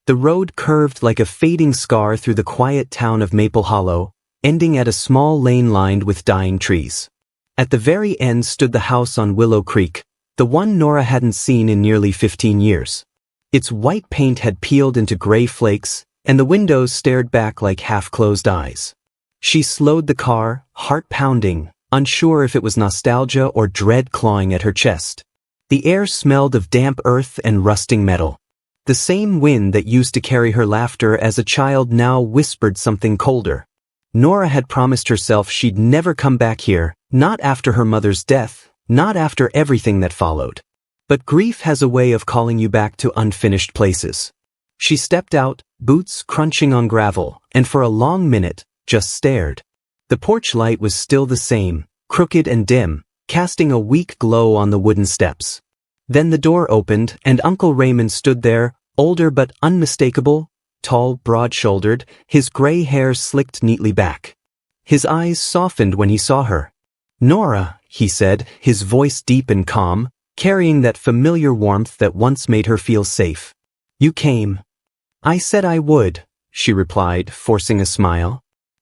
The road curved like a fading scar through the quiet town of Maple Hollow, ending at a small lane lined with dying trees. At the very end stood the house on Willow Creek, the one Nora hadn't seen in nearly 15 years. Its white paint had peeled into gray flakes, and the windows stared back like half-closed eyes. She slowed the car, heart pounding, unsure if it was nostalgia or dread clawing at her chest. The air smelled of damp earth and rusting metal. The same wind that used to carry her laughter as a child now whispered something colder. Nora had promised herself she'd never come back here, not after her mother's death, not after everything that followed. But grief has a way of calling you back to unfinished places. She stepped out, boots crunching on gravel, and for a long minute, just stared. The porch light was still the same, crooked and dim, casting a weak glow on the wooden steps. Then the door opened, and Uncle Raymond stood there, older but unmistakable, tall, broad-shouldered, his gray hair slicked neatly back. His eyes softened when he saw her. "Nora," he said, his voice deep and calm, carrying that familiar warmth that once made her feel safe. "You came." "I said I would," she replied, forcing a smile.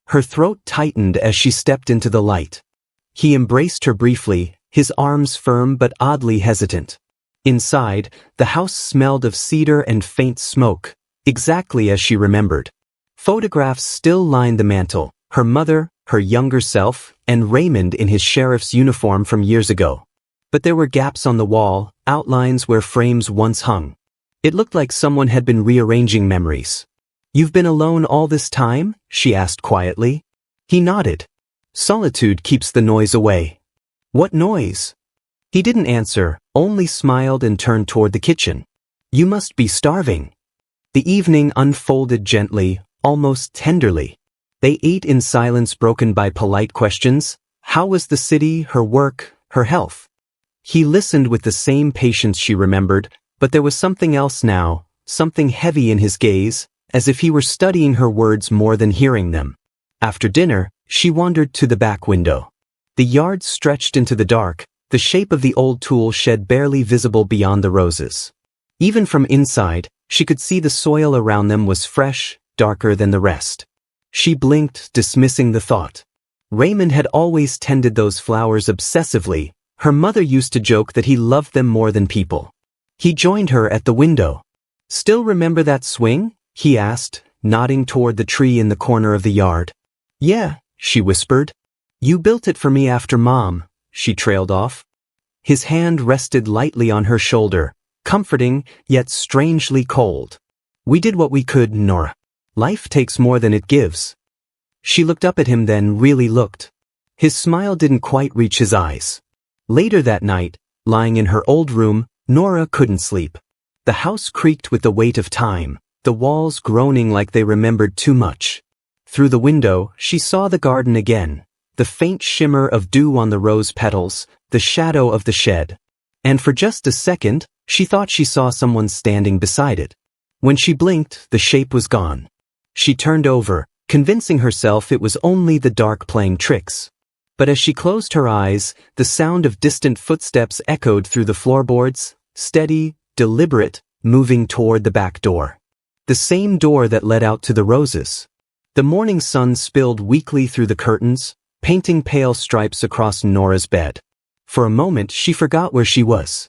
Her throat tightened as she stepped into the light. He embraced her briefly, his arms firm but oddly hesitant. Inside, the house smelled of cedar and faint smoke, exactly as she remembered. Photographs still lined the mantel, her mother, her younger self, and Raymond in his sheriff's uniform from years ago. But there were gaps on the wall, outlines where frames once hung. It looked like someone had been rearranging memories. "You've been alone all this time?" she asked quietly. He nodded. "Solitude keeps the noise away." "What noise?" He didn't answer, only smiled and turned toward the kitchen. "You must be starving." The evening unfolded gently, almost tenderly. They ate in silence broken by polite questions. How was the city, her work, her health? He listened with the same patience she remembered, but there was something else now, something heavy in his gaze, as if he were studying her words more than hearing them. After dinner, she wandered to the back window. The yard stretched into the dark, the shape of the old tool shed barely visible beyond the roses. Even from inside, she could see the soil around them was fresh, darker than the rest. She blinked, dismissing the thought. Raymond had always tended those flowers obsessively. Her mother used to joke that he loved them more than people. He joined her at the window. "Still remember that swing?" he asked, nodding toward the tree in the corner of the yard. "Yeah," she whispered. "You built it for me after Mom," she trailed off. His hand rested lightly on her shoulder, comforting, yet strangely cold. "We did what we could, Nora. Life takes more than it gives." She looked up at him, then really looked. His smile didn't quite reach his eyes. Later that night, lying in her old room, Nora couldn't sleep. The house creaked with the weight of time, the walls groaning like they remembered too much. Through the window, she saw the garden again, the faint shimmer of dew on the rose petals, the shadow of the shed. And for just a second, she thought she saw someone standing beside it. When she blinked, the shape was gone. She turned over, convincing herself it was only the dark playing tricks. But as she closed her eyes, the sound of distant footsteps echoed through the floorboards, steady, deliberate, moving toward the back door. The same door that led out to the roses. The morning sun spilled weakly through the curtains, painting pale stripes across Nora's bed. For a moment she forgot where she was.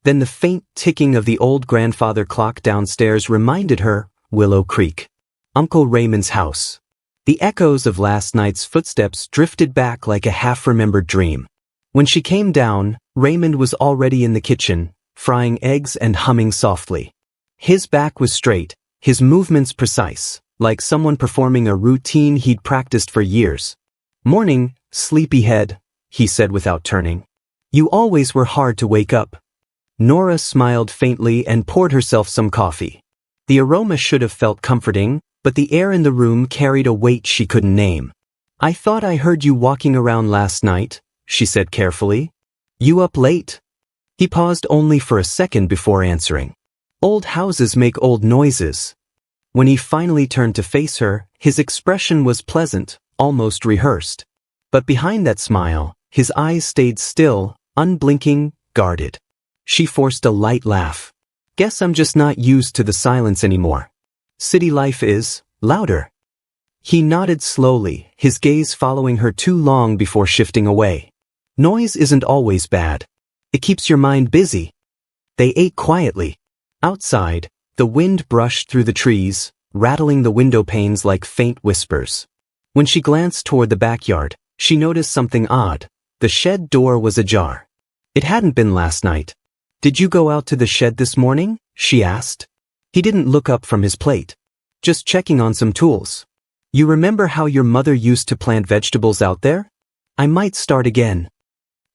Then the faint ticking of the old grandfather clock downstairs reminded her, Willow Creek. Uncle Raymond's house. The echoes of last night's footsteps drifted back like a half-remembered dream. When she came down, Raymond was already in the kitchen, frying eggs and humming softly. His back was straight, his movements precise, like someone performing a routine he'd practiced for years. "Morning, sleepyhead," he said without turning. "You always were hard to wake up." Nora smiled faintly and poured herself some coffee. The aroma should have felt comforting, but the air in the room carried a weight she couldn't name. "I thought I heard you walking around last night," she said carefully. "You up late?" He paused only for a second before answering. "Old houses make old noises." When he finally turned to face her, his expression was pleasant, almost rehearsed. But behind that smile, his eyes stayed still, unblinking, guarded. She forced a light laugh. "Guess I'm just not used to the silence anymore." City life is louder. He nodded slowly, his gaze following her too long before shifting away. Noise isn't always bad. It keeps your mind busy. They ate quietly. Outside, the wind brushed through the trees, rattling the window panes like faint whispers. When she glanced toward the backyard, she noticed something odd. The shed door was ajar. It hadn't been last night. "Did you go out to the shed this morning?" she asked. He didn't look up from his plate. "Just checking on some tools. You remember how your mother used to plant vegetables out there? I might start again."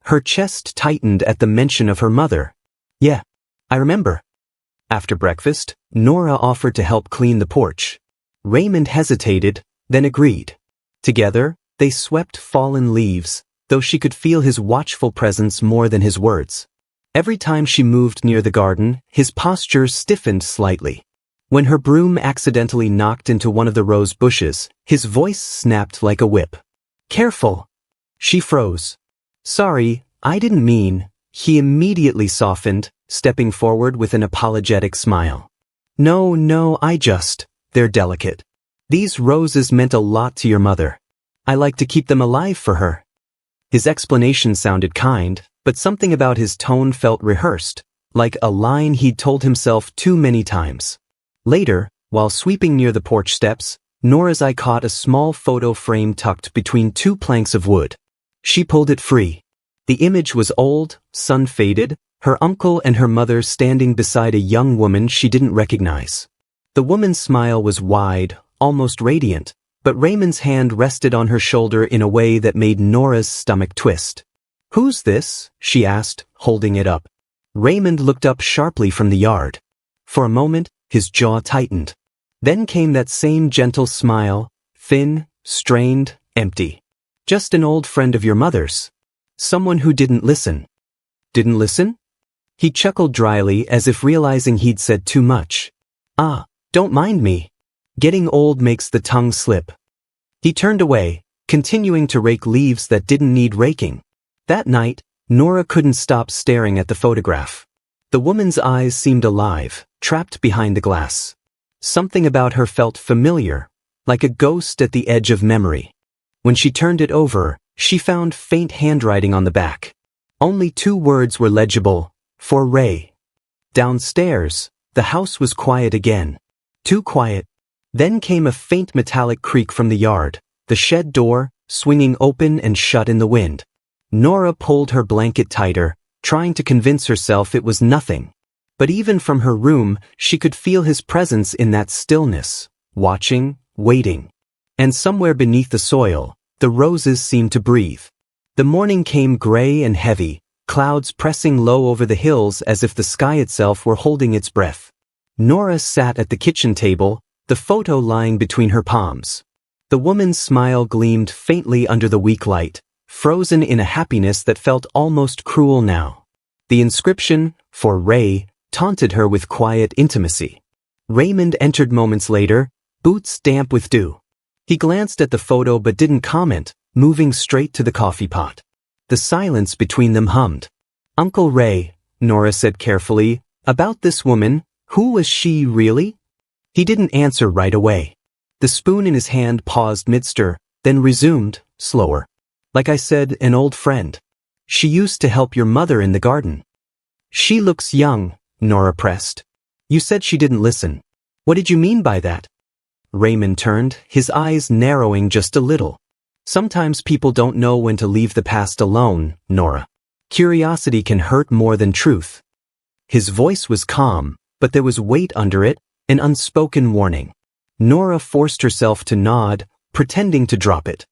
Her chest tightened at the mention of her mother. "Yeah, I remember." After breakfast, Nora offered to help clean the porch. Raymond hesitated, then agreed. Together, they swept fallen leaves, though she could feel his watchful presence more than his words. Every time she moved near the garden, his posture stiffened slightly. When her broom accidentally knocked into one of the rose bushes, his voice snapped like a whip. "Careful!" She froze. "Sorry, I didn't mean." He immediately softened, stepping forward with an apologetic smile. No, they're delicate. These roses meant a lot to your mother. I like to keep them alive for her." His explanation sounded kind, but something about his tone felt rehearsed, like a line he'd told himself too many times. Later, while sweeping near the porch steps, Nora's eye caught a small photo frame tucked between two planks of wood. She pulled it free. The image was old, sun-faded, her uncle and her mother standing beside a young woman she didn't recognize. The woman's smile was wide, almost radiant, but Raymond's hand rested on her shoulder in a way that made Nora's stomach twist. "Who's this?" she asked, holding it up. Raymond looked up sharply from the yard. For a moment, his jaw tightened. Then came that same gentle smile, thin, strained, empty. "Just an old friend of your mother's. Someone who didn't listen." "Didn't listen?" He chuckled dryly as if realizing he'd said too much. Don't mind me. Getting old makes the tongue slip." He turned away, continuing to rake leaves that didn't need raking. That night, Nora couldn't stop staring at the photograph. The woman's eyes seemed alive, trapped behind the glass. Something about her felt familiar, like a ghost at the edge of memory. When she turned it over, she found faint handwriting on the back. Only 2 words were legible: "For Ray." Downstairs, the house was quiet again. Too quiet. Then came a faint metallic creak from the yard, the shed door, swinging open and shut in the wind. Nora pulled her blanket tighter, trying to convince herself it was nothing. But even from her room, she could feel his presence in that stillness, watching, waiting. And somewhere beneath the soil, the roses seemed to breathe. The morning came gray and heavy, clouds pressing low over the hills as if the sky itself were holding its breath. Nora sat at the kitchen table, the photo lying between her palms. The woman's smile gleamed faintly under the weak light, frozen in a happiness that felt almost cruel now. The inscription, "For Ray," taunted her with quiet intimacy. Raymond entered moments later, boots damp with dew. He glanced at the photo but didn't comment, moving straight to the coffee pot. The silence between them hummed. "Uncle Ray," Nora said carefully, "about this woman, who was she really?" He didn't answer right away. The spoon in his hand paused mid-stir, then resumed, slower. "Like I said, an old friend. She used to help your mother in the garden." "She looks young," Nora pressed. "You said she didn't listen. What did you mean by that?" Raymond turned, his eyes narrowing just a little. "Sometimes people don't know when to leave the past alone, Nora. Curiosity can hurt more than truth." His voice was calm, but there was weight under it, an unspoken warning. Nora forced herself to nod, pretending to drop it.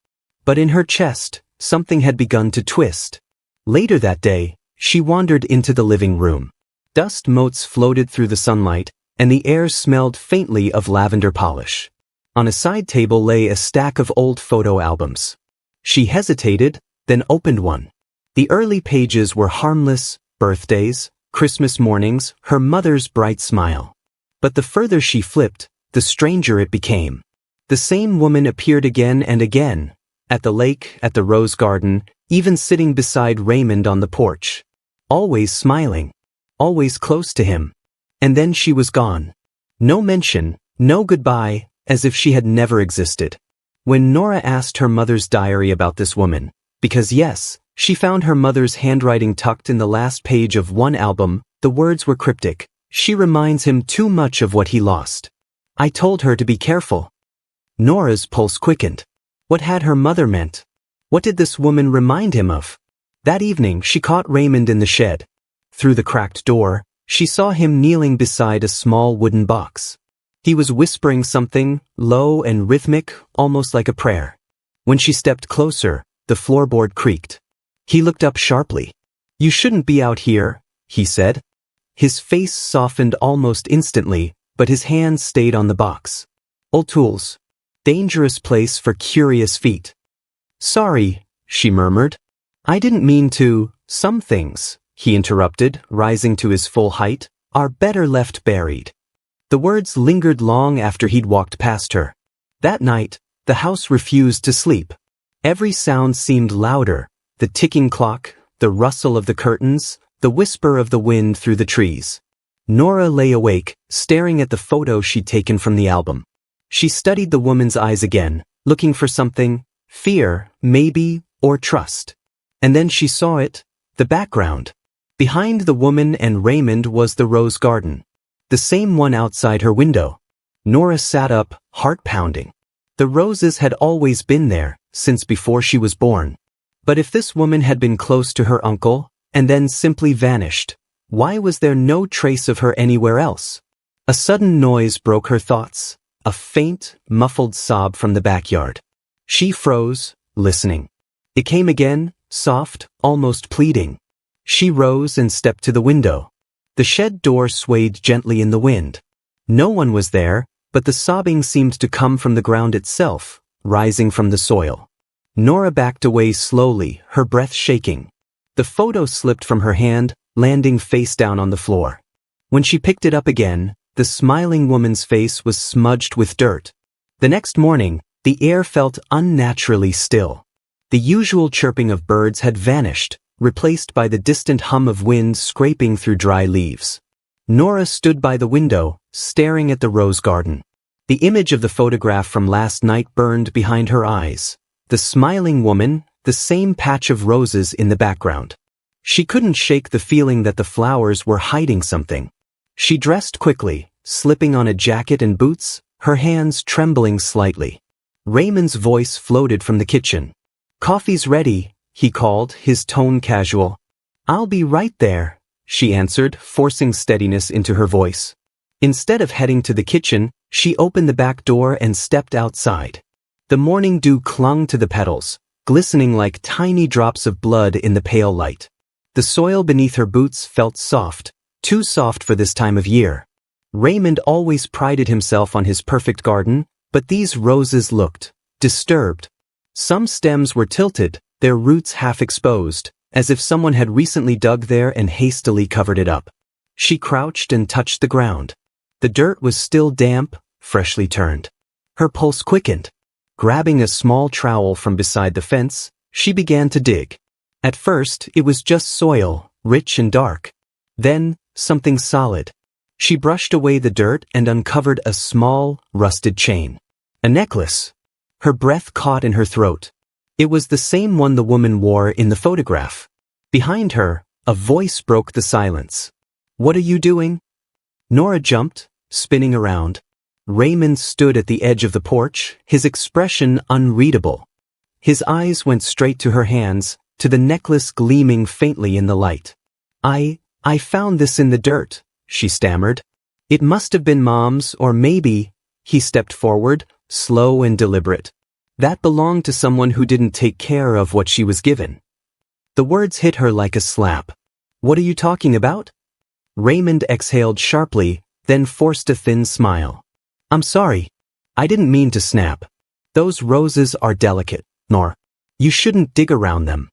But in her chest, something had begun to twist. Later that day, she wandered into the living room. Dust motes floated through the sunlight, and the air smelled faintly of lavender polish. On a side table lay a stack of old photo albums. She hesitated, then opened one. The early pages were harmless: birthdays, Christmas mornings, her mother's bright smile. But the further she flipped, the stranger it became. The same woman appeared again and again, at the lake, at the rose garden, even sitting beside Raymond on the porch. Always smiling, always close to him. And then she was gone. No mention, No goodbye, as if she had never existed. When Nora asked her mother's diary about this woman, because yes, she found her mother's handwriting tucked in the last page of one album, the words were cryptic. She reminds him too much of what he lost. I told her to be careful. Nora's pulse quickened. What had her mother meant? What did this woman remind him of? That evening she caught Raymond in the shed. Through the cracked door, she saw him kneeling beside a small wooden box. He was whispering something, low and rhythmic, almost like a prayer. When she stepped closer, the floorboard creaked. He looked up sharply. You shouldn't be out here, he said. His face softened almost instantly, but his hands stayed on the box. Old tools. Dangerous place for curious feet. Sorry, she murmured. I didn't mean to. Some things, he interrupted, rising to his full height, are better left buried. The words lingered long after he'd walked past her. That night, the house refused to sleep. Every sound seemed louder, the ticking clock, the rustle of the curtains, the whisper of the wind through the trees. Nora lay awake, staring at the photo she'd taken from the album. She studied the woman's eyes again, looking for something, fear, maybe, or trust. And then she saw it, the background. Behind the woman and Raymond was the rose garden. The same one outside her window. Nora sat up, heart pounding. The roses had always been there, since before she was born. But if this woman had been close to her uncle, and then simply vanished, why was there no trace of her anywhere else? A sudden noise broke her thoughts, a faint, muffled sob from the backyard. She froze, listening. It came again, soft, almost pleading. She rose and stepped to the window. The shed door swayed gently in the wind. No one was there, but the sobbing seemed to come from the ground itself, rising from the soil. Nora backed away slowly, her breath shaking. The photo slipped from her hand, landing face down on the floor. When she picked it up again, the smiling woman's face was smudged with dirt. The next morning, the air felt unnaturally still. The usual chirping of birds had vanished, replaced by the distant hum of wind scraping through dry leaves. Nora stood by the window, staring at the rose garden. The image of the photograph from last night burned behind her eyes. The smiling woman, the same patch of roses in the background. She couldn't shake the feeling that the flowers were hiding something. She dressed quickly, slipping on a jacket and boots, her hands trembling slightly. Raymond's voice floated from the kitchen. Coffee's ready, he called, his tone casual. I'll be right there, she answered, forcing steadiness into her voice. Instead of heading to the kitchen, she opened the back door and stepped outside. The morning dew clung to the petals, glistening like tiny drops of blood in the pale light. The soil beneath her boots felt soft, too soft for this time of year. Raymond always prided himself on his perfect garden, but these roses looked disturbed. Some stems were tilted, their roots half exposed, as if someone had recently dug there and hastily covered it up. She crouched and touched the ground. The dirt was still damp, freshly turned. Her pulse quickened. Grabbing a small trowel from beside the fence, she began to dig. At first, it was just soil, rich and dark. Then, something solid. She brushed away the dirt and uncovered a small, rusted chain. A necklace. Her breath caught in her throat. It was the same one the woman wore in the photograph. Behind her, a voice broke the silence. What are you doing? Nora jumped, spinning around. Raymond stood at the edge of the porch, his expression unreadable. His eyes went straight to her hands, to the necklace gleaming faintly in the light. I found this in the dirt, she stammered. It must have been Mom's, or maybe, he stepped forward, slow and deliberate. That belonged to someone who didn't take care of what she was given. The words hit her like a slap. What are you talking about? Raymond exhaled sharply, then forced a thin smile. I'm sorry. I didn't mean to snap. Those roses are delicate, Nor. You shouldn't dig around them.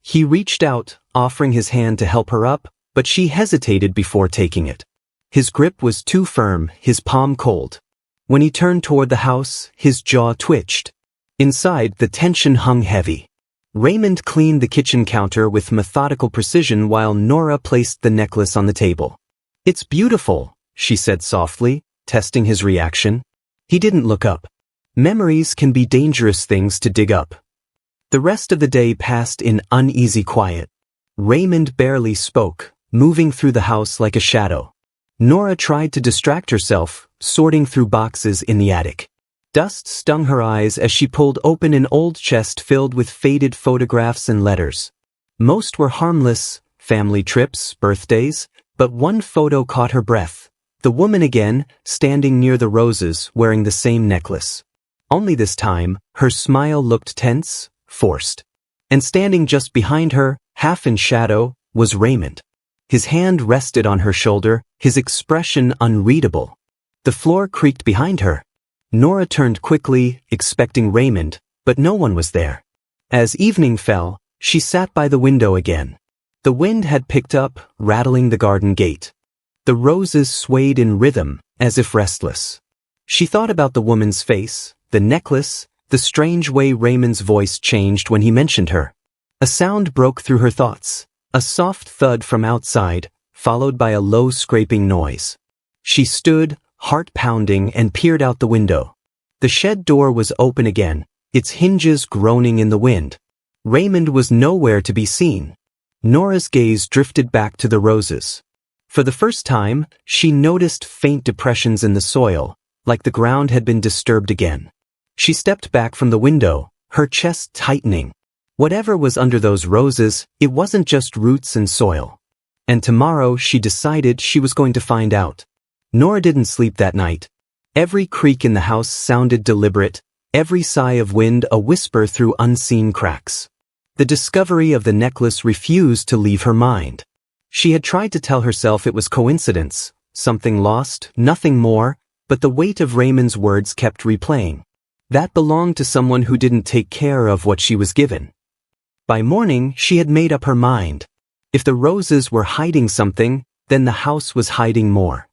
He reached out, offering his hand to help her up, but she hesitated before taking it. His grip was too firm, his palm cold. When he turned toward the house, his jaw twitched. Inside, the tension hung heavy. Raymond cleaned the kitchen counter with methodical precision while Nora placed the necklace on the table. It's beautiful, she said softly, testing his reaction. He didn't look up. Memories can be dangerous things to dig up. The rest of the day passed in uneasy quiet. Raymond barely spoke, moving through the house like a shadow. Nora tried to distract herself, sorting through boxes in the attic. Dust stung her eyes as she pulled open an old chest filled with faded photographs and letters. Most were harmless, family trips, birthdays, but one photo caught her breath. The woman again, standing near the roses, wearing the same necklace. Only this time, her smile looked tense, forced. And standing just behind her, half in shadow, was Raymond. His hand rested on her shoulder, his expression unreadable. The floor creaked behind her. Nora turned quickly, expecting Raymond, but no one was there. As evening fell, she sat by the window again. The wind had picked up, rattling the garden gate. The roses swayed in rhythm, as if restless. She thought about the woman's face, the necklace, the strange way Raymond's voice changed when he mentioned her. A sound broke through her thoughts, a soft thud from outside, followed by a low scraping noise. She stood, heart pounding, and peered out the window. The shed door was open again, its hinges groaning in the wind. Raymond was nowhere to be seen. Nora's gaze drifted back to the roses. For the first time, she noticed faint depressions in the soil, like the ground had been disturbed again. She stepped back from the window, her chest tightening. Whatever was under those roses, it wasn't just roots and soil. And tomorrow she decided she was going to find out. Nora didn't sleep that night. Every creak in the house sounded deliberate, every sigh of wind a whisper through unseen cracks. The discovery of the necklace refused to leave her mind. She had tried to tell herself it was coincidence, something lost, nothing more, but the weight of Raymond's words kept replaying. That belonged to someone who didn't take care of what she was given. By morning, she had made up her mind. If the roses were hiding something, then the house was hiding more.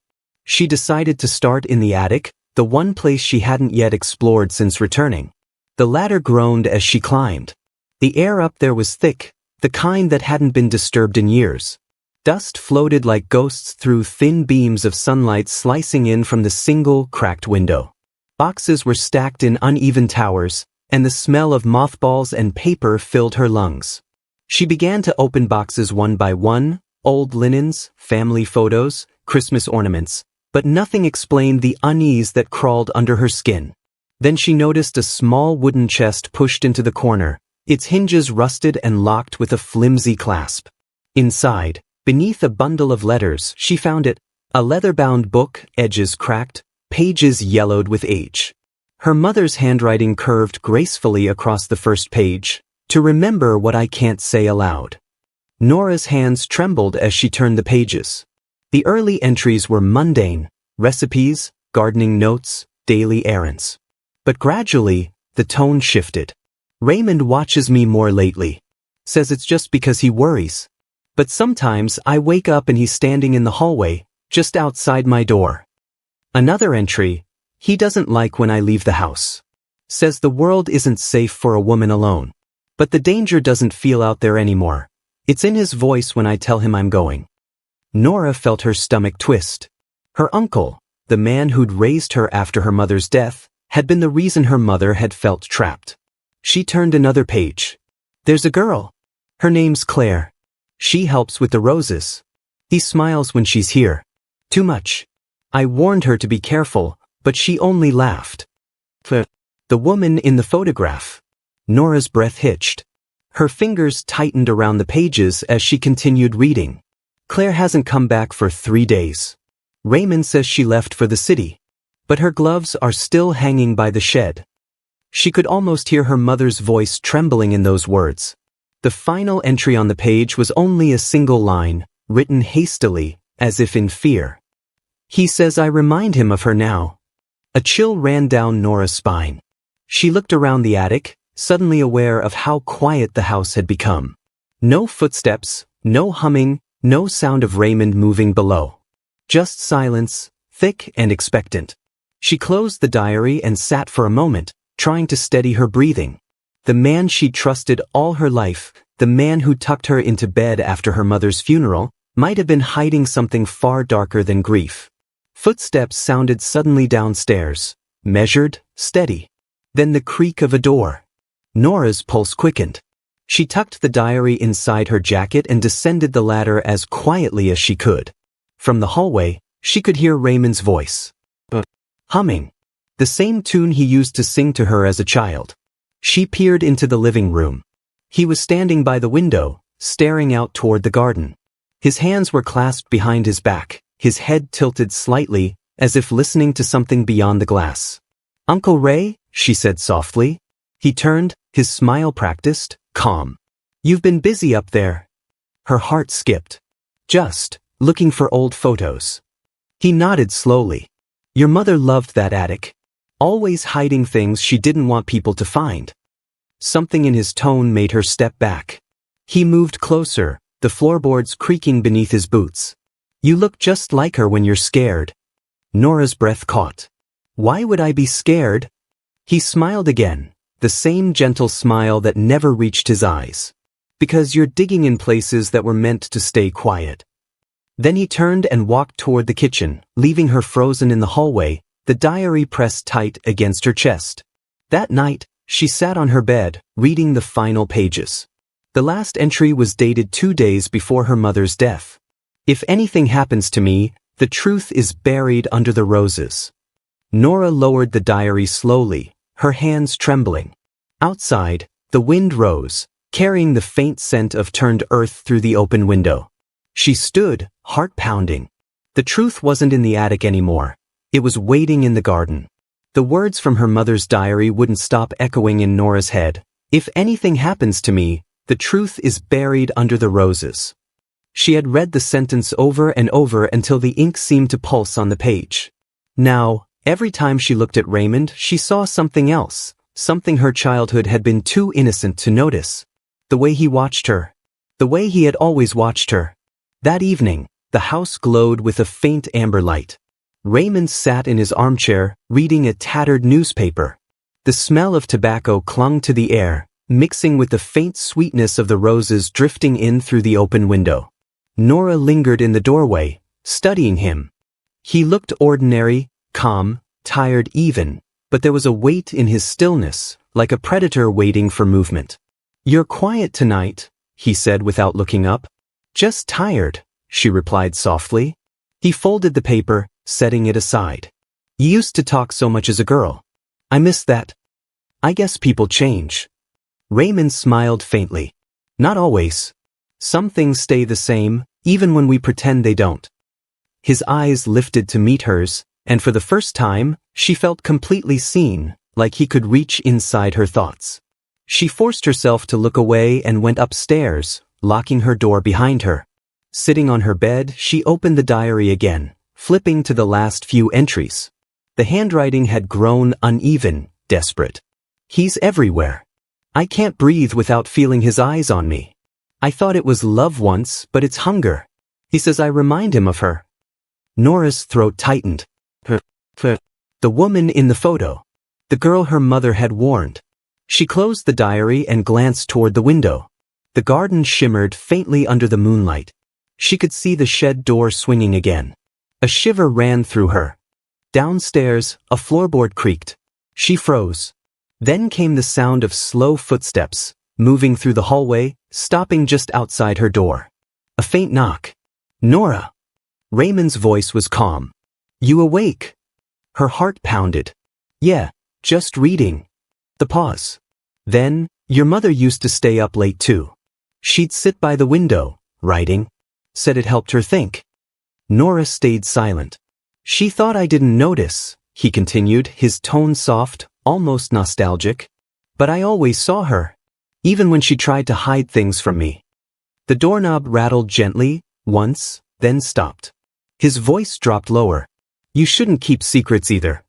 She decided to start in the attic, the one place she hadn't yet explored since returning. The ladder groaned as she climbed. The air up there was thick, the kind that hadn't been disturbed in years. Dust floated like ghosts through thin beams of sunlight slicing in from the single, cracked window. Boxes were stacked in uneven towers, and the smell of mothballs and paper filled her lungs. She began to open boxes one by one, old linens, family photos, Christmas ornaments, but nothing explained the unease that crawled under her skin. Then she noticed a small wooden chest pushed into the corner, its hinges rusted and locked with a flimsy clasp. Inside, beneath a bundle of letters, she found it, a leather-bound book, edges cracked, pages yellowed with age. Her mother's handwriting curved gracefully across the first page, "To remember what I can't say aloud." Nora's hands trembled as she turned the pages. The early entries were mundane, recipes, gardening notes, daily errands. But gradually, the tone shifted. "Raymond watches me more lately. Says it's just because he worries. But sometimes I wake up and he's standing in the hallway, just outside my door." Another entry, "He doesn't like when I leave the house. Says the world isn't safe for a woman alone. But the danger doesn't feel out there anymore. It's in his voice when I tell him I'm going." Nora felt her stomach twist. Her uncle, the man who'd raised her after her mother's death, had been the reason her mother had felt trapped. She turned another page. "There's a girl. Her name's Claire. She helps with the roses. He smiles when she's here. Too much. I warned her to be careful, but she only laughed." The woman in the photograph. Nora's breath hitched. Her fingers tightened around the pages as she continued reading. "Claire hasn't come back for 3 days. Raymond says she left for the city. But her gloves are still hanging by the shed." She could almost hear her mother's voice trembling in those words. The final entry on the page was only a single line, written hastily, as if in fear. "He says I remind him of her now." A chill ran down Nora's spine. She looked around the attic, suddenly aware of how quiet the house had become. No footsteps, no humming, no sound of Raymond moving below. Just silence, thick and expectant. She closed the diary and sat for a moment, trying to steady her breathing. The man she'd trusted all her life, the man who tucked her into bed after her mother's funeral, might have been hiding something far darker than grief. Footsteps sounded suddenly downstairs, measured, steady. Then the creak of a door. Nora's pulse quickened. She tucked the diary inside her jacket and descended the ladder as quietly as she could. From the hallway, she could hear Raymond's voice. Humming. The same tune he used to sing to her as a child. She peered into the living room. He was standing by the window, staring out toward the garden. His hands were clasped behind his back, his head tilted slightly, as if listening to something beyond the glass. "Uncle Ray?" she said softly. He turned, his smile practiced, calm. "You've been busy up there." Her heart skipped. "Just looking for old photos." He nodded slowly. "Your mother loved that attic. Always hiding things she didn't want people to find." Something in his tone made her step back. He moved closer, the floorboards creaking beneath his boots. "You look just like her when you're scared." Nora's breath caught. "Why would I be scared?" He smiled again, the same gentle smile that never reached his eyes. "Because you're digging in places that were meant to stay quiet." Then he turned and walked toward the kitchen, leaving her frozen in the hallway, the diary pressed tight against her chest. That night, she sat on her bed, reading the final pages. The last entry was dated 2 days before her mother's death. "If anything happens to me, the truth is buried under the roses." Nora lowered the diary slowly, her hands trembling. Outside, the wind rose, carrying the faint scent of turned earth through the open window. She stood, heart pounding. The truth wasn't in the attic anymore. It was waiting in the garden. The words from her mother's diary wouldn't stop echoing in Nora's head. "If anything happens to me, the truth is buried under the roses." She had read the sentence over and over until the ink seemed to pulse on the page. Now, every time she looked at Raymond, she saw something else, something her childhood had been too innocent to notice. The way he watched her. The way he had always watched her. That evening, the house glowed with a faint amber light. Raymond sat in his armchair, reading a tattered newspaper. The smell of tobacco clung to the air, mixing with the faint sweetness of the roses drifting in through the open window. Nora lingered in the doorway, studying him. He looked ordinary, calm, tired even, but there was a weight in his stillness, like a predator waiting for movement. "You're quiet tonight," he said without looking up. "Just tired," she replied softly. He folded the paper, setting it aside. "You used to talk so much as a girl. I miss that. I guess people change." Raymond smiled faintly. "Not always. Some things stay the same, even when we pretend they don't." His eyes lifted to meet hers, and for the first time, she felt completely seen, like he could reach inside her thoughts. She forced herself to look away and went upstairs, locking her door behind her. Sitting on her bed, she opened the diary again, flipping to the last few entries. The handwriting had grown uneven, desperate. "He's everywhere. I can't breathe without feeling his eyes on me. I thought it was love once, but it's hunger. He says I remind him of her." Nora's throat tightened. The woman in the photo. The girl her mother had warned. She closed the diary and glanced toward the window. The garden shimmered faintly under the moonlight. She could see the shed door swinging again. A shiver ran through her. Downstairs, a floorboard creaked. She froze. Then came the sound of slow footsteps, moving through the hallway, stopping just outside her door. A faint knock. "Nora." Raymond's voice was calm. "You awake?" Her heart pounded. "Yeah, just reading." The pause. Then, "Your mother used to stay up late too. She'd sit by the window, writing. Said it helped her think." Nora stayed silent. "She thought I didn't notice," he continued, his tone soft, almost nostalgic. "But I always saw her, even when she tried to hide things from me." The doorknob rattled gently, once, then stopped. His voice dropped lower. "You shouldn't keep secrets either."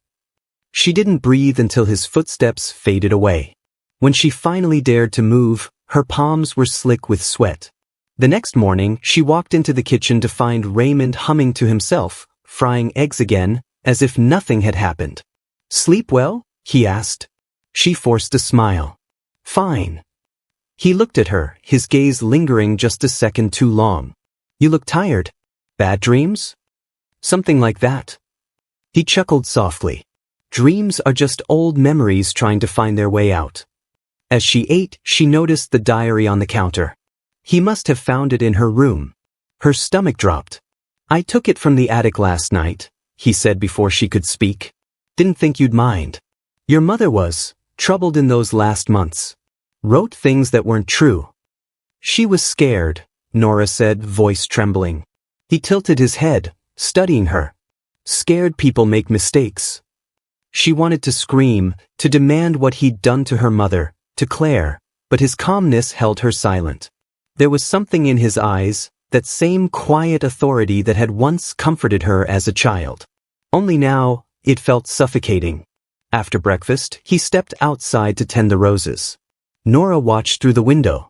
She didn't breathe until his footsteps faded away. When she finally dared to move, her palms were slick with sweat. The next morning, she walked into the kitchen to find Raymond humming to himself, frying eggs again, as if nothing had happened. "Sleep well?" he asked. She forced a smile. "Fine." He looked at her, his gaze lingering just a second too long. "You look tired. Bad dreams?" "Something like that." He chuckled softly. Dreams are just old memories trying to find their way out. As she ate, she noticed the diary on the counter. He must have found it in her room. Her stomach dropped. I took it from the attic last night, he said before she could speak. Didn't think you'd mind. Your mother was troubled in those last months. Wrote things that weren't true. She was scared, Nora said, voice trembling. He tilted his head, studying her. Scared people make mistakes. She wanted to scream, to demand what he'd done to her mother, to Claire, but his calmness held her silent. There was something in his eyes, that same quiet authority that had once comforted her as a child. Only now, it felt suffocating. After breakfast, he stepped outside to tend the roses. Nora watched through the window.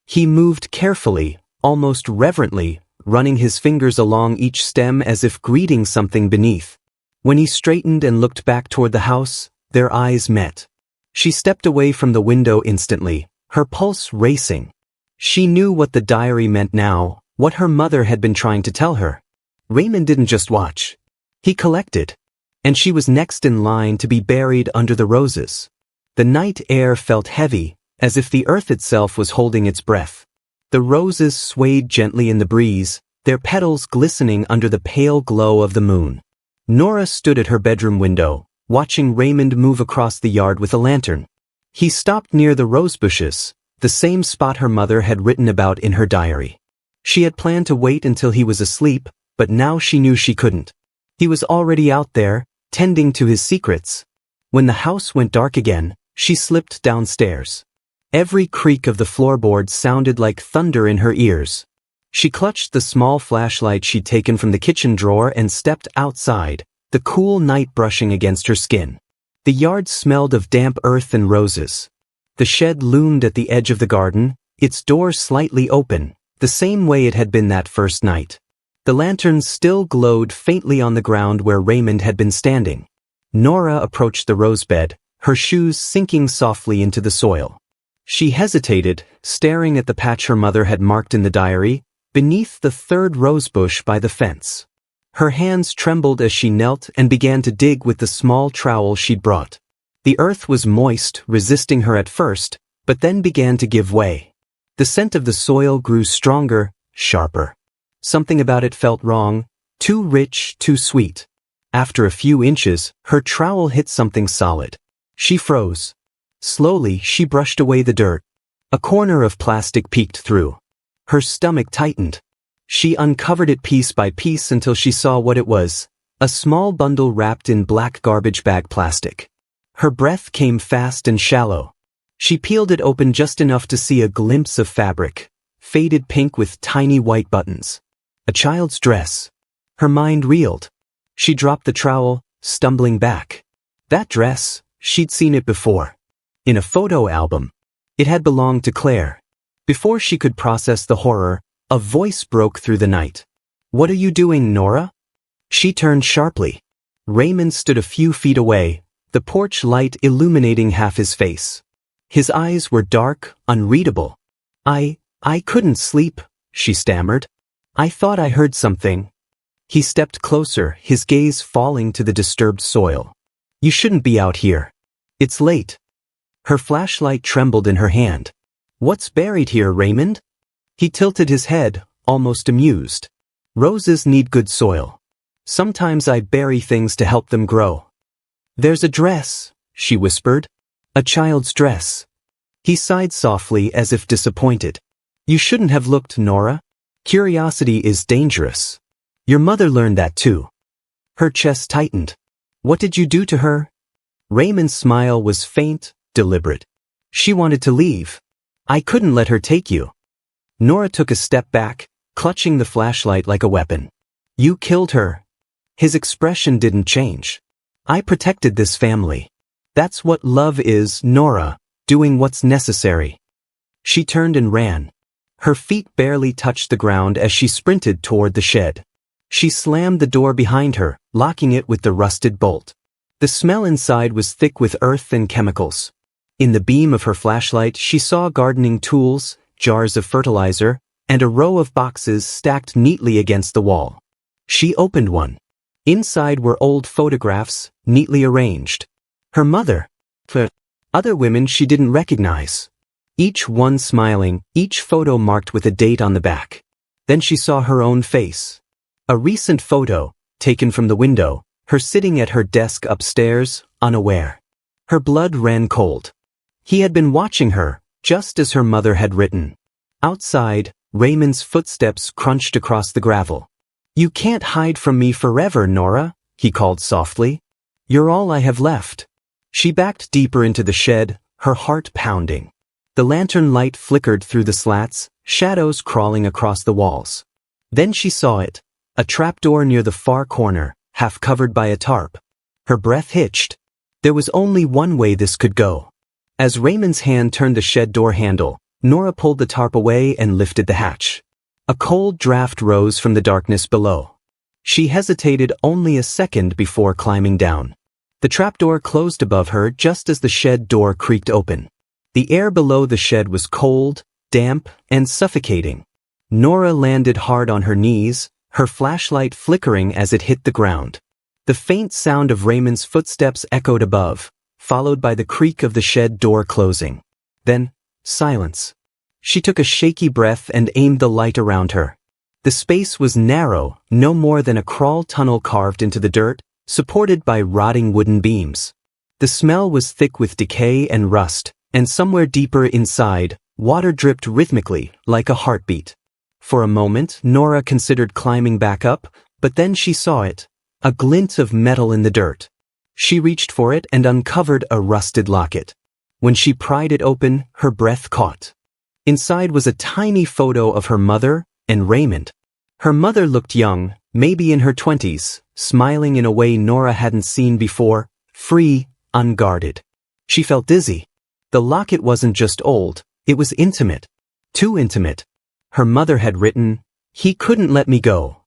He moved carefully, almost reverently, running his fingers along each stem as if greeting something beneath. When he straightened and looked back toward the house, their eyes met. She stepped away from the window instantly, her pulse racing. She knew what the diary meant now, what her mother had been trying to tell her. Raymond didn't just watch. He collected. And she was next in line to be buried under the roses. The night air felt heavy, as if the earth itself was holding its breath. The roses swayed gently in the breeze, their petals glistening under the pale glow of the moon. Nora stood at her bedroom window, watching Raymond move across the yard with a lantern. He stopped near the rose bushes, the same spot her mother had written about in her diary. She had planned to wait until he was asleep, but now she knew she couldn't. He was already out there, tending to his secrets. When the house went dark again, she slipped downstairs. Every creak of the floorboards sounded like thunder in her ears. She clutched the small flashlight she'd taken from the kitchen drawer and stepped outside, the cool night brushing against her skin. The yard smelled of damp earth and roses. The shed loomed at the edge of the garden, its door slightly open, the same way it had been that first night. The lanterns still glowed faintly on the ground where Raymond had been standing. Nora approached the rose bed, her shoes sinking softly into the soil. She hesitated, staring at the patch her mother had marked in the diary, beneath the third rosebush by the fence. Her hands trembled as she knelt and began to dig with the small trowel she'd brought. The earth was moist, resisting her at first, but then began to give way. The scent of the soil grew stronger, sharper. Something about it felt wrong, too rich, too sweet. After a few inches, her trowel hit something solid. She froze. Slowly, she brushed away the dirt. A corner of plastic peeked through. Her stomach tightened. She uncovered it piece by piece until she saw what it was, a small bundle wrapped in black garbage bag plastic. Her breath came fast and shallow. She peeled it open just enough to see a glimpse of fabric, faded pink with tiny white buttons. A child's dress. Her mind reeled. She dropped the trowel, stumbling back. That dress, she'd seen it before. In a photo album. It had belonged to Claire. Before she could process the horror, a voice broke through the night. "What are you doing, Nora?" She turned sharply. Raymond stood a few feet away, the porch light illuminating half his face. His eyes were dark, unreadable. I couldn't sleep," she stammered. "I thought I heard something." He stepped closer, his gaze falling to the disturbed soil. "You shouldn't be out here. It's late." Her flashlight trembled in her hand. "What's buried here, Raymond?" He tilted his head, almost amused. "Roses need good soil. Sometimes I bury things to help them grow." "There's a dress," she whispered. "A child's dress." He sighed softly as if disappointed. "You shouldn't have looked, Nora. Curiosity is dangerous. Your mother learned that too." Her chest tightened. "What did you do to her?" Raymond's smile was faint, deliberate. "She wanted to leave. I couldn't let her take you." Nora took a step back, clutching the flashlight like a weapon. "You killed her." His expression didn't change. "I protected this family. That's what love is, Nora, doing what's necessary." She turned and ran. Her feet barely touched the ground as she sprinted toward the shed. She slammed the door behind her, locking it with the rusted bolt. The smell inside was thick with earth and chemicals. In the beam of her flashlight, she saw gardening tools, jars of fertilizer, and a row of boxes stacked neatly against the wall. She opened one. Inside were old photographs, neatly arranged. Her mother. Other women she didn't recognize. Each one smiling, each photo marked with a date on the back. Then she saw her own face. A recent photo, taken from the window, her sitting at her desk upstairs, unaware. Her blood ran cold. He had been watching her, just as her mother had written. Outside, Raymond's footsteps crunched across the gravel. "You can't hide from me forever, Nora," he called softly. "You're all I have left." She backed deeper into the shed, her heart pounding. The lantern light flickered through the slats, shadows crawling across the walls. Then she saw it, a trapdoor near the far corner, half covered by a tarp. Her breath hitched. There was only one way this could go. As Raymond's hand turned the shed door handle, Nora pulled the tarp away and lifted the hatch. A cold draft rose from the darkness below. She hesitated only a second before climbing down. The trapdoor closed above her just as the shed door creaked open. The air below the shed was cold, damp, and suffocating. Nora landed hard on her knees, her flashlight flickering as it hit the ground. The faint sound of Raymond's footsteps echoed above, followed by the creak of the shed door closing. Then, silence. She took a shaky breath and aimed the light around her. The space was narrow, no more than a crawl tunnel carved into the dirt, supported by rotting wooden beams. The smell was thick with decay and rust, and somewhere deeper inside, water dripped rhythmically, like a heartbeat. For a moment, Nora considered climbing back up, but then she saw it, a glint of metal in the dirt. She reached for it and uncovered a rusted locket. When she pried it open, her breath caught. Inside was a tiny photo of her mother and Raymond. Her mother looked young, maybe in her 20s, smiling in a way Nora hadn't seen before, free, unguarded. She felt dizzy. The locket wasn't just old, it was intimate. Too intimate. Her mother had written, "He couldn't let me go."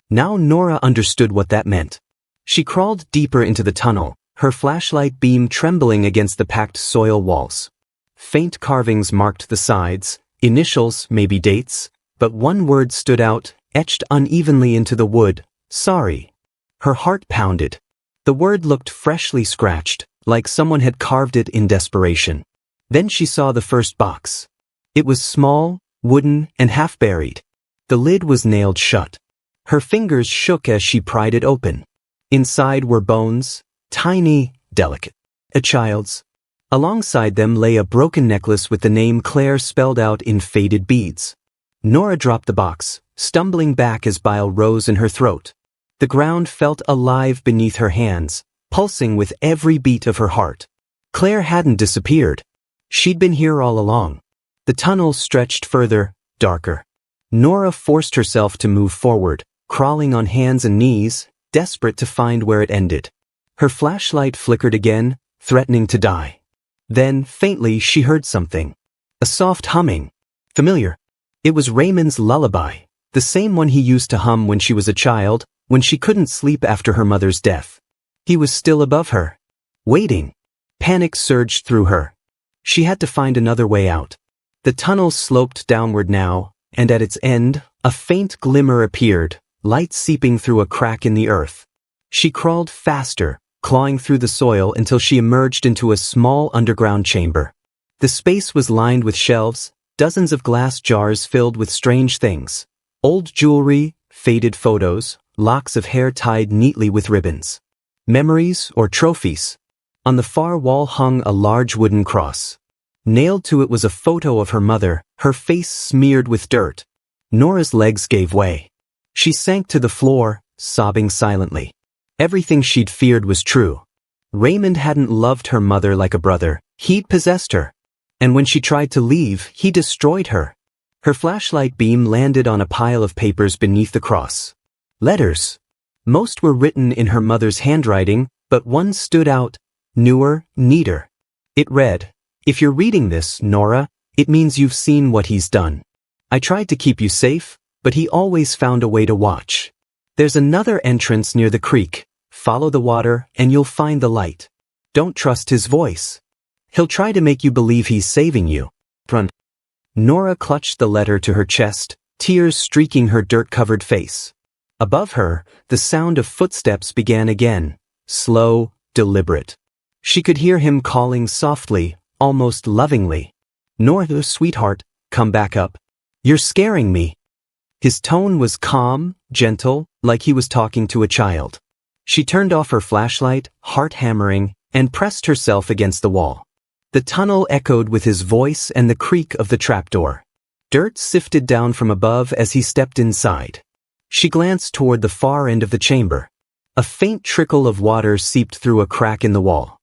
Now Nora understood what that meant. She crawled deeper into the tunnel, her flashlight beam trembling against the packed soil walls. Faint carvings marked the sides, initials, maybe dates, but one word stood out, etched unevenly into the wood: sorry. Her heart pounded. The word looked freshly scratched, like someone had carved it in desperation. Then she saw the first box. It was small, wooden, and half-buried. The lid was nailed shut. Her fingers shook as she pried it open. Inside were bones, tiny, delicate. A child's. Alongside them lay a broken necklace with the name Claire spelled out in faded beads. Nora dropped the box, stumbling back as bile rose in her throat. The ground felt alive beneath her hands, pulsing with every beat of her heart. Claire hadn't disappeared. She'd been here all along. The tunnel stretched further, darker. Nora forced herself to move forward, crawling on hands and knees, desperate to find where it ended. Her flashlight flickered again, threatening to die. Then, faintly, she heard something. A soft humming. Familiar. It was Raymond's lullaby, the same one he used to hum when she was a child, when she couldn't sleep after her mother's death. He was still above her. Waiting. Panic surged through her. She had to find another way out. The tunnel sloped downward now, and at its end, a faint glimmer appeared, light seeping through a crack in the earth. She crawled faster, clawing through the soil until she emerged into a small underground chamber. The space was lined with shelves, dozens of glass jars filled with strange things. Old jewelry, faded photos, locks of hair tied neatly with ribbons. Memories or trophies. On the far wall hung a large wooden cross. Nailed to it was a photo of her mother, her face smeared with dirt. Nora's legs gave way. She sank to the floor, sobbing silently. Everything she'd feared was true. Raymond hadn't loved her mother like a brother, he'd possessed her. And when she tried to leave, he destroyed her. Her flashlight beam landed on a pile of papers beneath the cross. Letters. Most were written in her mother's handwriting, but one stood out, newer, neater. It read, "If you're reading this, Nora, it means you've seen what he's done. I tried to keep you safe, but he always found a way to watch. There's another entrance near the creek. Follow the water and you'll find the light. Don't trust his voice. He'll try to make you believe he's saving you. Run." Nora clutched the letter to her chest, tears streaking her dirt-covered face. Above her, the sound of footsteps began again, slow, deliberate. She could hear him calling softly, almost lovingly. "Nora, sweetheart, come back up. You're scaring me." His tone was calm, gentle, like he was talking to a child. She turned off her flashlight, heart hammering, and pressed herself against the wall. The tunnel echoed with his voice and the creak of the trapdoor. Dirt sifted down from above as he stepped inside. She glanced toward the far end of the chamber. A faint trickle of water seeped through a crack in the wall.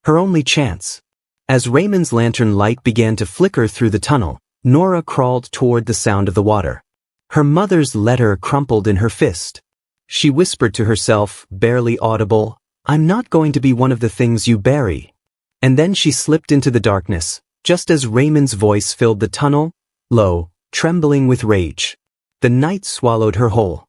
Her only chance. As Raymond's lantern light began to flicker through the tunnel, Nora crawled toward the sound of the water. Her mother's letter crumpled in her fist. She whispered to herself, barely audible, "I'm not going to be one of the things you bury." And then she slipped into the darkness, just as Raymond's voice filled the tunnel, low, trembling with rage. The night swallowed her whole.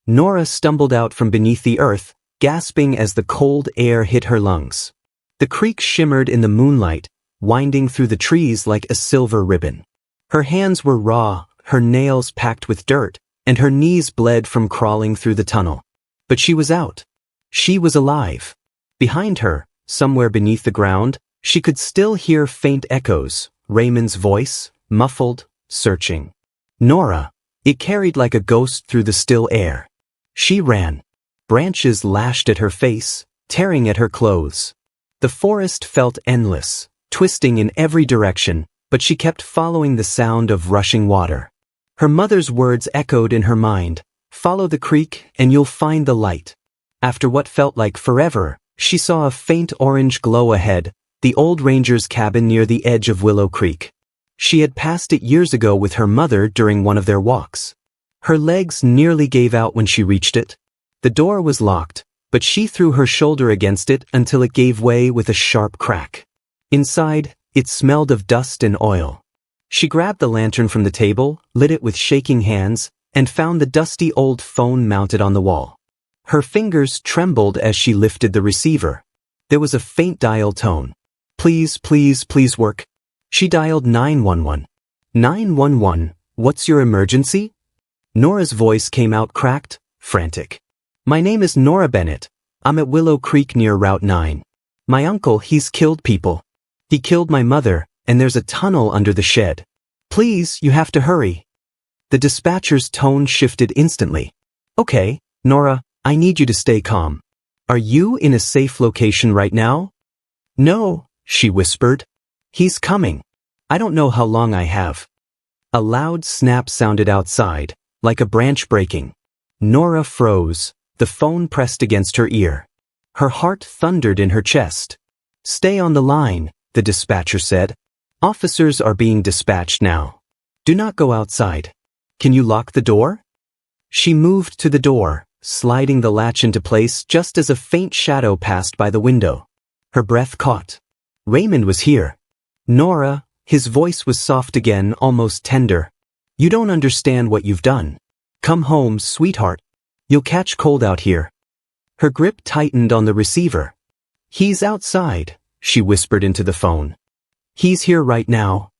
Nora stumbled out from beneath the earth, gasping as the cold air hit her lungs. The creek shimmered in the moonlight, winding through the trees like a silver ribbon. Her hands were raw, her nails packed with dirt, and her knees bled from crawling through the tunnel. But she was out. She was alive. Behind her, somewhere beneath the ground, she could still hear faint echoes, Raymond's voice, muffled, searching. Nora. It carried like a ghost through the still air. She ran. Branches lashed at her face, tearing at her clothes. The forest felt endless, twisting in every direction, but she kept following the sound of rushing water. Her mother's words echoed in her mind, "Follow the creek and you'll find the light." After what felt like forever, she saw a faint orange glow ahead, the old ranger's cabin near the edge of Willow Creek. She had passed it years ago with her mother during one of their walks. Her legs nearly gave out when she reached it. The door was locked, but she threw her shoulder against it until it gave way with a sharp crack. Inside, it smelled of dust and oil. She grabbed the lantern from the table, lit it with shaking hands, and found the dusty old phone mounted on the wall. Her fingers trembled as she lifted the receiver. There was a faint dial tone. "Please, please, please work." She dialed 911. 911, what's your emergency? Nora's voice came out cracked, frantic. "My name is Nora Bennett. I'm at Willow Creek near Route 9. My uncle, he's killed people. He killed my mother, and there's a tunnel under the shed. Please, you have to hurry." The dispatcher's tone shifted instantly. "Okay, Nora, I need you to stay calm. Are you in a safe location right now?" "No," she whispered. "He's coming. I don't know how long I have." A loud snap sounded outside, like a branch breaking. Nora froze, the phone pressed against her ear. Her heart thundered in her chest. "Stay on the line," the dispatcher said. "Officers are being dispatched now. Do not go outside. Can you lock the door?" She moved to the door, sliding the latch into place just as a faint shadow passed by the window. Her breath caught. Raymond was here. "Nora," his voice was soft again, almost tender. "You don't understand what you've done. Come home, sweetheart. You'll catch cold out here." Her grip tightened on the receiver. "He's outside," she whispered into the phone. "He's here right now."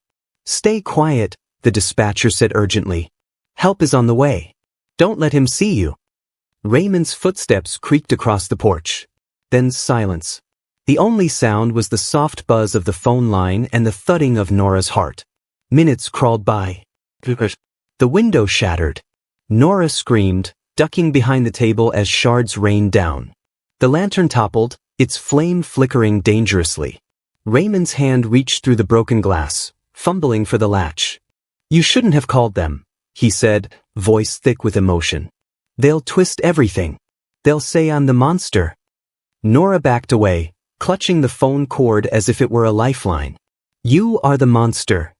"Stay quiet," the dispatcher said urgently. "Help is on the way. Don't let him see you." Raymond's footsteps creaked across the porch. Then silence. The only sound was the soft buzz of the phone line and the thudding of Nora's heart. Minutes crawled by. The window shattered. Nora screamed, ducking behind the table as shards rained down. The lantern toppled, its flame flickering dangerously. Raymond's hand reached through the broken glass, fumbling for the latch. "You shouldn't have called them," he said, voice thick with emotion. "They'll twist everything. They'll say I'm the monster." Nora backed away, clutching the phone cord as if it were a lifeline. "You are the monster."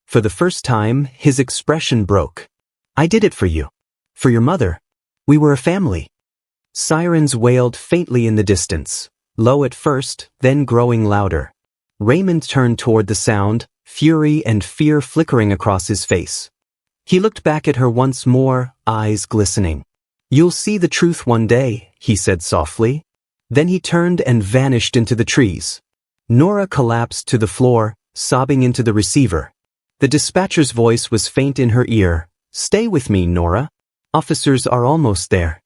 For the first time, his expression broke. "I did it for you. For your mother. We were a family." Sirens wailed faintly in the distance, low at first, then growing louder. Raymond turned toward the sound, fury and fear flickering across his face. He looked back at her once more, eyes glistening. "You'll see the truth one day," he said softly. Then he turned and vanished into the trees. Nora collapsed to the floor, sobbing into the receiver. The dispatcher's voice was faint in her ear. "Stay with me, Nora. Officers are almost there.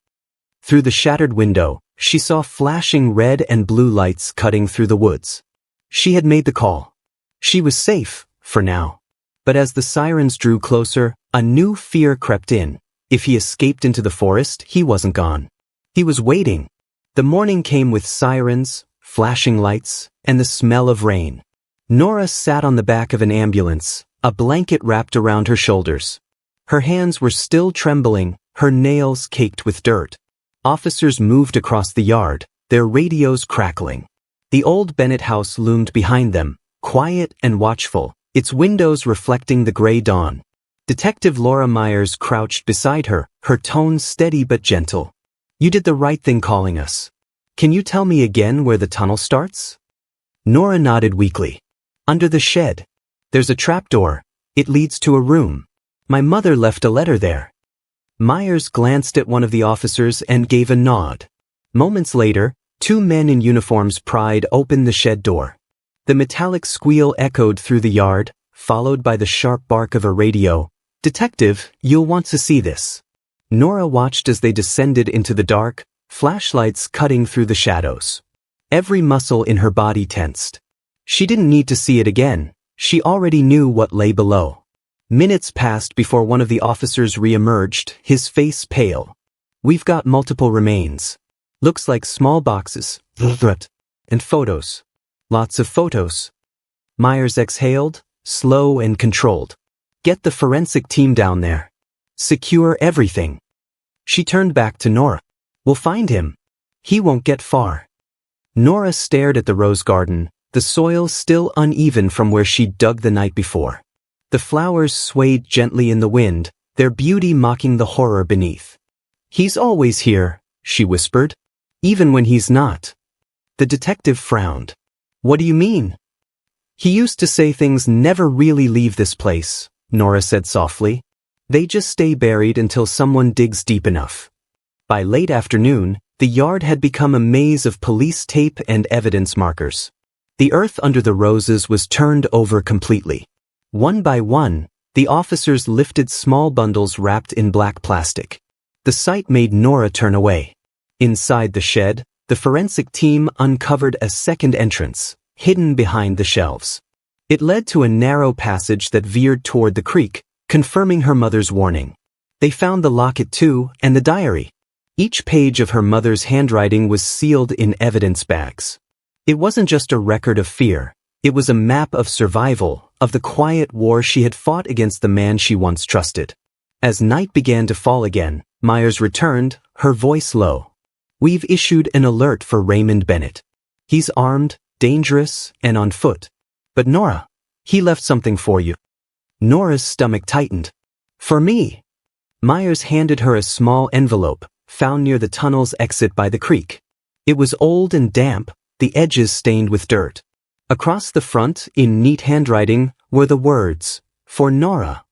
Through the shattered window, she saw flashing red and blue lights cutting through the woods. She had made the call. She was safe, for now. But as the sirens drew closer, a new fear crept in. If he escaped into the forest, he wasn't gone. He was waiting. The morning came with sirens, flashing lights, and the smell of rain. Nora sat on the back of an ambulance, a blanket wrapped around her shoulders. Her hands were still trembling, her nails caked with dirt. Officers moved across the yard, their radios crackling. The old Bennett house loomed behind them, quiet and watchful, its windows reflecting the gray dawn. Detective Laura Myers crouched beside her, her tone steady but gentle. "You did the right thing calling us. Can you tell me again where the tunnel starts?" Nora nodded weakly. "Under the shed. There's a trapdoor. It leads to a room. My mother left a letter there." Myers glanced at one of the officers and gave a nod. Moments later, two men in uniforms pried open the shed door. The metallic squeal echoed through the yard, followed by the sharp bark of a radio. "Detective, you'll want to see this." Nora watched as they descended into the dark, flashlights cutting through the shadows. Every muscle in her body tensed. She didn't need to see it again. She already knew what lay below. Minutes passed before one of the officers re-emerged, his face pale. "We've got multiple remains. Looks like small boxes. And photos. Lots of photos." Myers exhaled, slow and controlled. "Get the forensic team down there. Secure everything." She turned back to Nora. "We'll find him. He won't get far." Nora stared at the rose garden, the soil still uneven from where she'd dug the night before. The flowers swayed gently in the wind, their beauty mocking the horror beneath. "He's always here," she whispered. "Even when he's not." The detective frowned. "What do you mean?" "He used to say things never really leave this place," Nora said softly. "They just stay buried until someone digs deep enough." By late afternoon, the yard had become a maze of police tape and evidence markers. The earth under the roses was turned over completely. One by one, the officers lifted small bundles wrapped in black plastic. The sight made Nora turn away. Inside the shed, the forensic team uncovered a second entrance, hidden behind the shelves. It led to a narrow passage that veered toward the creek, confirming her mother's warning. They found the locket too, and the diary. Each page of her mother's handwriting was sealed in evidence bags. It wasn't just a record of fear. It was a map of survival, of the quiet war she had fought against the man she once trusted. As night began to fall again, Myers returned, her voice low. "We've issued an alert for Raymond Bennett. He's armed, dangerous, and on foot. But Nora, he left something for you." Nora's stomach tightened. "For me?" Myers handed her a small envelope, found near the tunnel's exit by the creek. It was old and damp, the edges stained with dirt. Across the front, in neat handwriting, were the words, "For Nora."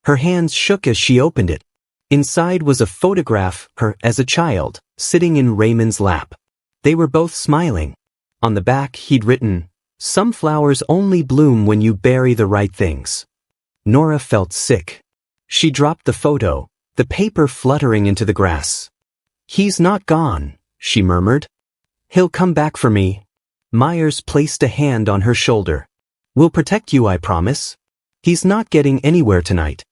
Her hands shook as she opened it. Inside was a photograph, her as a child, sitting in Raymond's lap. They were both smiling. On the back, he'd written, "Some flowers only bloom when you bury the right things." Nora felt sick. She dropped the photo, the paper fluttering into the grass. "He's not gone," she murmured. "He'll come back for me." Myers placed a hand on her shoulder. "We'll protect you, I promise. He's not getting anywhere tonight."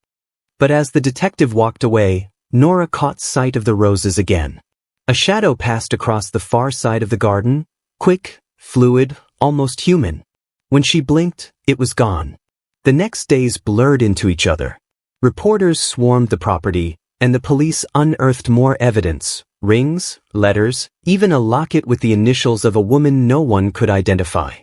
But as the detective walked away, Nora caught sight of the roses again. A shadow passed across the far side of the garden, quick, fluid, almost human. When she blinked, it was gone. The next days blurred into each other. Reporters swarmed the property, and the police unearthed more evidence. Rings, letters, even a locket with the initials of a woman no one could identify.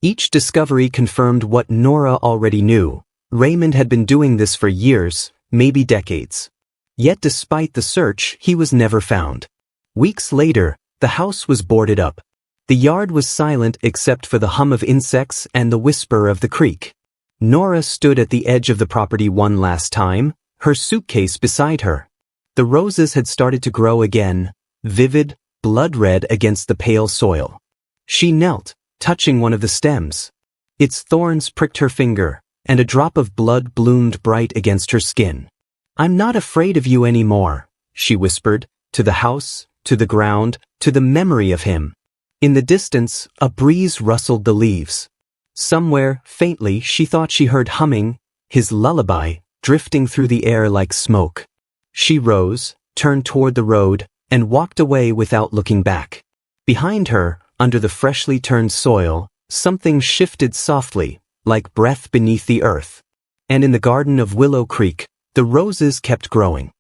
Each discovery confirmed what Nora already knew. Raymond had been doing this for years, maybe decades. Yet despite the search, he was never found. Weeks later, the house was boarded up. The yard was silent except for the hum of insects and the whisper of the creek. Nora stood at the edge of the property one last time, her suitcase beside her. The roses had started to grow again, vivid, blood red against the pale soil. She knelt, touching one of the stems. Its thorns pricked her finger, and a drop of blood bloomed bright against her skin. "I'm not afraid of you anymore," she whispered, to the house, to the ground, to the memory of him. In the distance, a breeze rustled the leaves. Somewhere, faintly, she thought she heard humming, his lullaby, drifting through the air like smoke. She rose, turned toward the road, and walked away without looking back. Behind her, under the freshly turned soil, something shifted softly, like breath beneath the earth. And in the garden of Willow Creek, the roses kept growing.